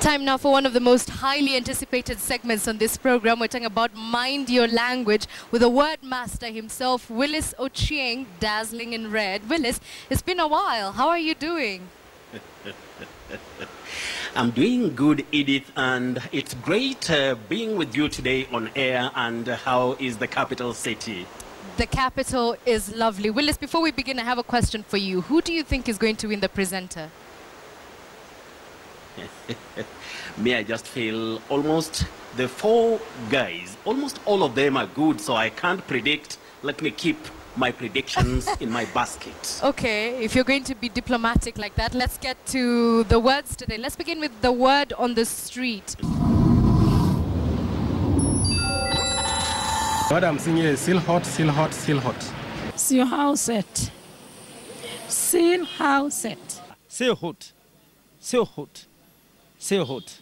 Time now for one of the most highly anticipated segments on this program. We're talking about Mind Your Language with the word master himself, Willis Ochieng, dazzling in red. Willis, it's been a while. How are you doing? I'm doing good, Edith, and it's great being with you today on air. And how is the capital city? The capital is lovely. Willis, before we begin, I have a question for you. Who do you think is going to win the presenter? Me, I just feel almost the four guys, almost all of them are good, so I can't predict. Let me keep my predictions in my basket. Okay, if you're going to be diplomatic like that, let's get to the words today. Let's begin with the word on the street. What I'm singing is still hot, still hot, still hot. Still house it. Still house it. Still hot. Still hot. Still hot.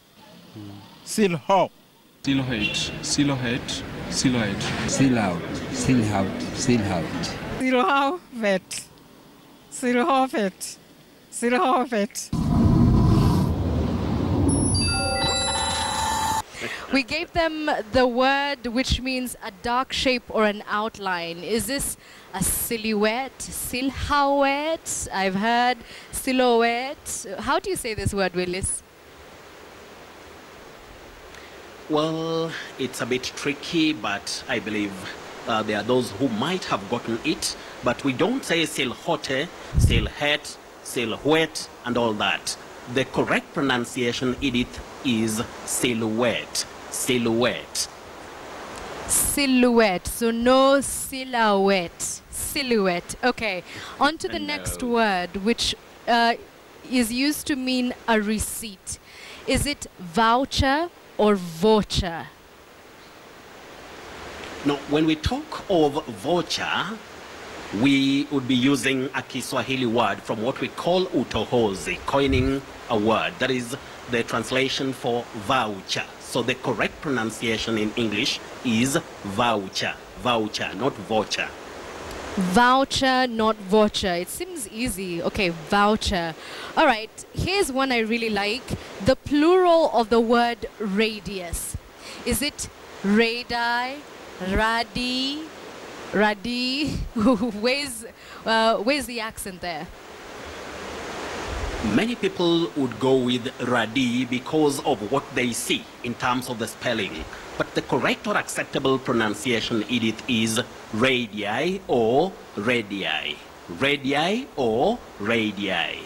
Still hot. Still hot, still hot, still hot. Still out, still out, still out. Still house it. Still house it. Still house it. We gave them the word which means a dark shape or an outline. Is this a silhouette, silhouette? I've heard silhouette. How do you say this word, Willis? Well, it's a bit tricky, but I believe there are those who might have gotten it. But we don't say silhouette, silhouette, silhouette, and all that. The correct pronunciation, Edith, is silhouette. Silhouette. Silhouette. So no silhouette. Silhouette. Okay. On to the next word, which is used to mean a receipt. Is it voucher or Vourcha? Now, when we talk of Vourcha, we would be using a Kiswahili word from what we call utohozi, coining a word. That is the translation for voucher. So the correct pronunciation in English is voucher. Voucher, not voucher. Voucher, not Vourcha. It seems easy. Okay, voucher. All right, here's one I really like. The plural of the word radius. Is it radii, radi, radi? Where's the accent there? Many people would go with radi because of what they see in terms of the spelling. But the correct or acceptable pronunciation, Edith, is radii or radii. Radii or radii.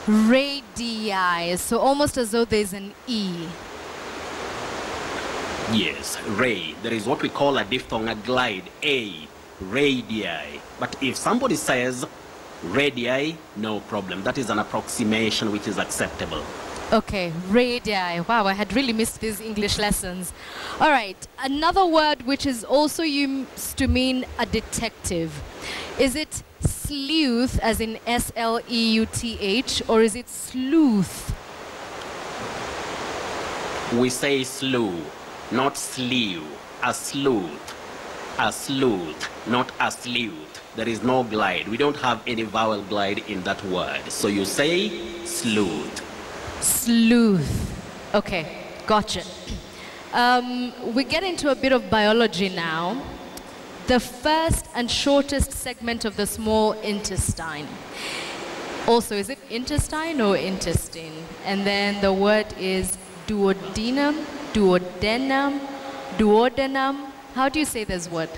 Radii. So almost as though there's an E. Yes, ray. There is what we call a diphthong, a glide, A. Radii. But if somebody says radii, no problem. That is an approximation which is acceptable. Okay, radii. Wow, I had really missed these English lessons. All right, another word which is also used to mean a detective. Is it sleuth, as in S-L-E-U-T-H, or is it sleuth? We say slew, not slew. A sleuth. A sleuth, not a sleuth. There is no glide. We don't have any vowel glide in that word. So you say sleuth. Sleuth. Okay, gotcha. We get into a bit of biology now. The first and shortest segment of the small intestine. Also, is it intestine or intestine? And then the word is duodenum, duodenum, duodenum. How do you say this word?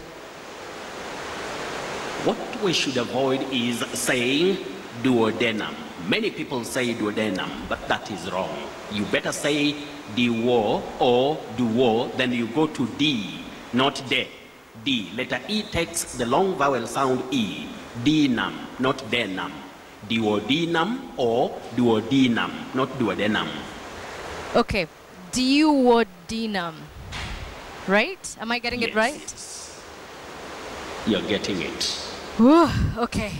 What we should avoid is saying duodenum. Many people say duodenum, but that is wrong. You better say duo or duo, then you go to D, not de. D. Letter E takes the long vowel sound E. Denum, not denum. Duodenum or duodenum, not duodenum. Okay, duodenum. Right? Am I getting it right? Yes. You're getting it. Whew, okay.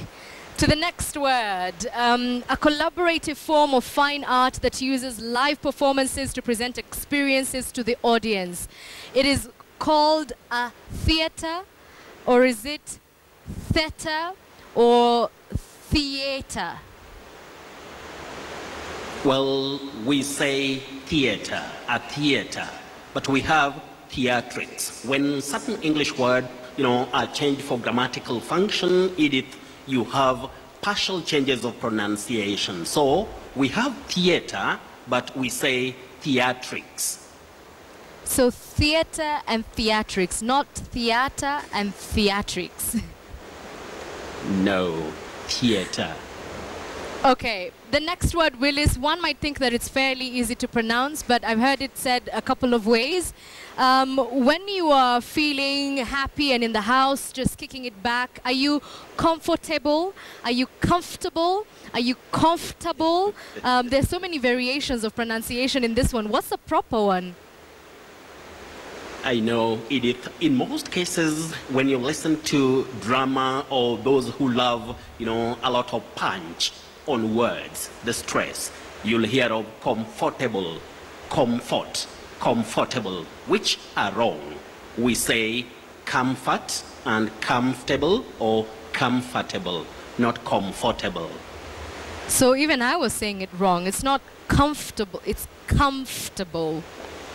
To the next word, a collaborative form of fine art that uses live performances to present experiences to the audience. It is called a theater, or is it theta or theater? Well, we say theater, a theater, but we have theatrics. When certain English words, are changed for grammatical function, Edith, you have partial changes of pronunciation. So we have theater, but we say theatrics. So theater and theatrics, not theater and theatrics. No, theater. Okay, the next word, Willis, one might think that it's fairly easy to pronounce, but I've heard it said a couple of ways. When you are feeling happy and in the house, just kicking it back, are you comfortable? Are you comfortable? Are you comfortable? There's so many variations of pronunciation in this one. What's the proper one? I know, Edith, in most cases, when you listen to drama or those who love, a lot of punch on words, the stress, you'll hear of comfortable, comfort, comfortable, which are wrong. We say comfort and comfortable or comfortable, not comfortable. So even I was saying it wrong. It's not comfortable, it's comfortable.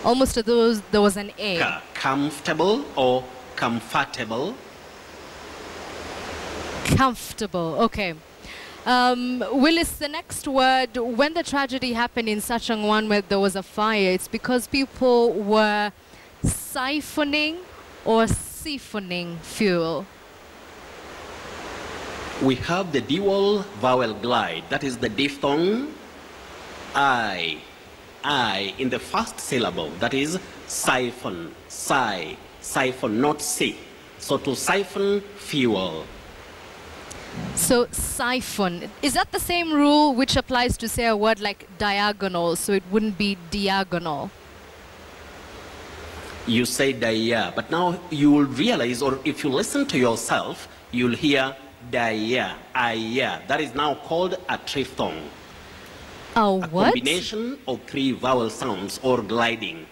Almost as though there was an A. Comfortable or comfortable? Comfortable, okay. Willis, the next word, when the tragedy happened in Sachangwan where there was a fire, it's because people were siphoning or siphoning fuel. We have the dual vowel glide, that is the diphthong I in the first syllable, that is siphon, siphon, not si. So to siphon fuel. So siphon, is that the same rule which applies to say a word like diagonal, so it wouldn't be diagonal? You say dia, but now you will realize, or if you listen to yourself, you'll hear dia, aya. That is now called a triphthong. Oh, what? A combination of three vowel sounds or gliding.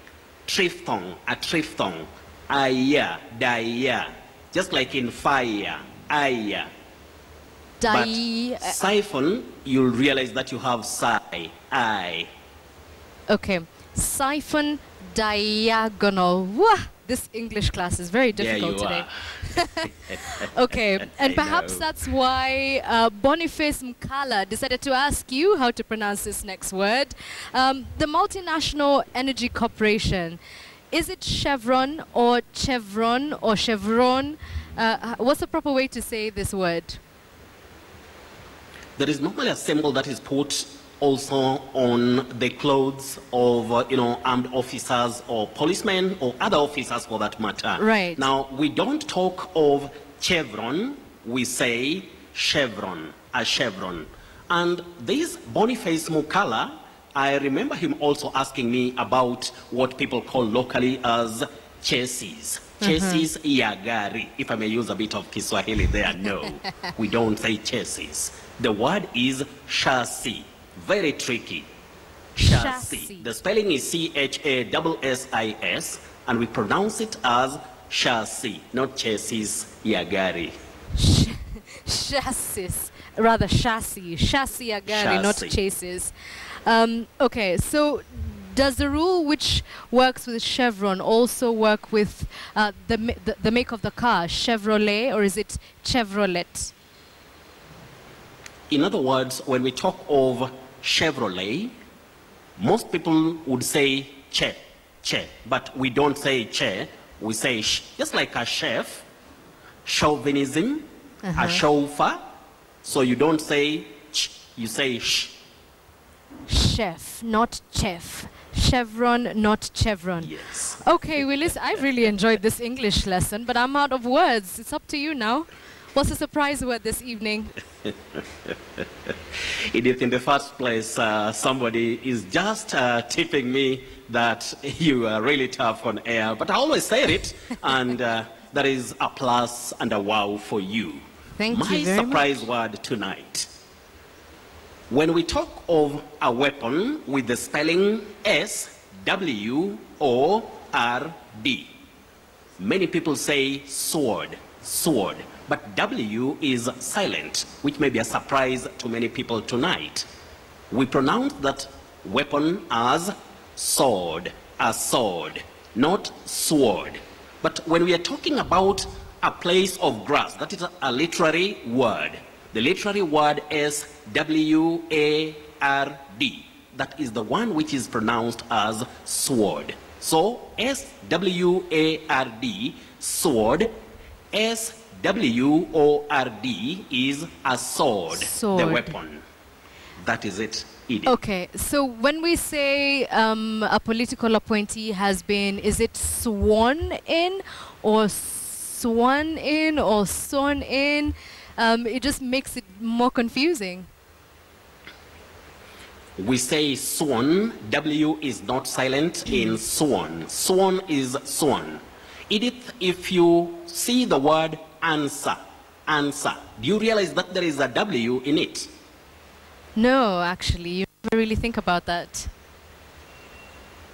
Triphthong, a triphthong. Aya, dia. Just like in fire, aya. But siphon, you'll realize that you have si, I. Okay, siphon, diagonal. Wah! This English class is very difficult today. Okay, and perhaps that's why Boniface Mkala decided to ask you how to pronounce this next word. The Multinational Energy Corporation, is it Chevron or Chevron or Chevron? What's the proper way to say this word? There is normally a symbol that is put also on the clothes of, armed officers or policemen or other officers for that matter. Right. Now, we don't talk of chevron, we say chevron, a chevron. And this Boniface Mukala, I remember him also asking me about what people call locally as chassis. Chassis yagari. If I may use a bit of Kiswahili there, no. We don't say chassis. The word is chassis. Very tricky. Chassis. The spelling is C-H-A-S-S-I-S, and we pronounce it as chassis, not chassis yagari. Chassis, rather chassis. Chassis yagari, not chassis. Okay, so does the rule which works with Chevron also work with the make of the car, Chevrolet, or is it Chevrolet? In other words, when we talk of Chevrolet, most people would say che, but we don't say che, we say sh, just like a chef, chauvinism, a chauffeur, so you don't say ch, you say sh. Chef, not chef. Chevron, not chevron. Yes. Okay, Willis, I've really enjoyed this English lesson, but I'm out of words. It's up to you now. What's the surprise word this evening? Edith, in the first place, somebody is just tipping me that you are really tough on air, but I always say it, and that is a plus and a wow for you. Thank you very much. My surprise word tonight. When we talk of a weapon with the spelling S-W-O-R-D, many people say sword, sword. But W is silent, which may be a surprise to many people tonight. We pronounce that weapon as sword, a sword, not sword. But when we are talking about a place of grass, that is a literary word. The literary word is W-A-R-D. That is the one which is pronounced as sword. So S-W-A-R-D, sword. S-W-O-R-D is a sword, Sword. the weapon. That is it, Edith. Okay, so when we say a political appointee has been, is it sworn in or sworn in or sworn in? It just makes it more confusing. We say sworn. W is not silent in sworn. Sworn is sworn. Edith, if you see the word answer, answer, do you realize that there is a W in it? No, actually, you never really think about that.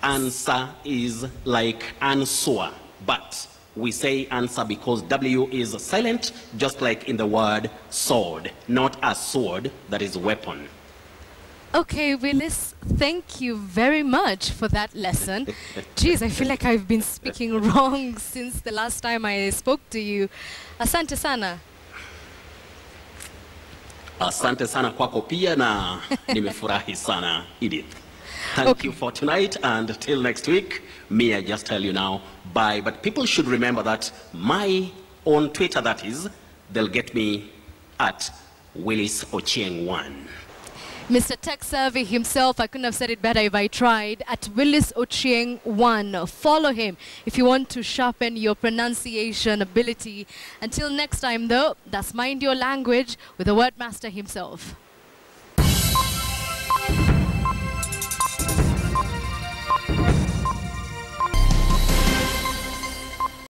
Answer is like answer, but we say answer because W is silent, just like in the word sword, not a sword, that is weapon. Okay, Willis, thank you very much for that lesson. Jeez, I feel like I've been speaking wrong since the last time I spoke to you. Asante sana. Asante sana kwako pia na nimefurahi sana, Edith. Thank you for tonight, and till next week, me, I just tell you now, bye. But people should remember that my own Twitter, that is, they'll get me at Willis Ochieng1. Mr. Tech Survey himself, I couldn't have said it better if I tried, at Willis Ochieng1. Follow him if you want to sharpen your pronunciation ability. Until next time though, that's Mind Your Language with the Wordmaster himself.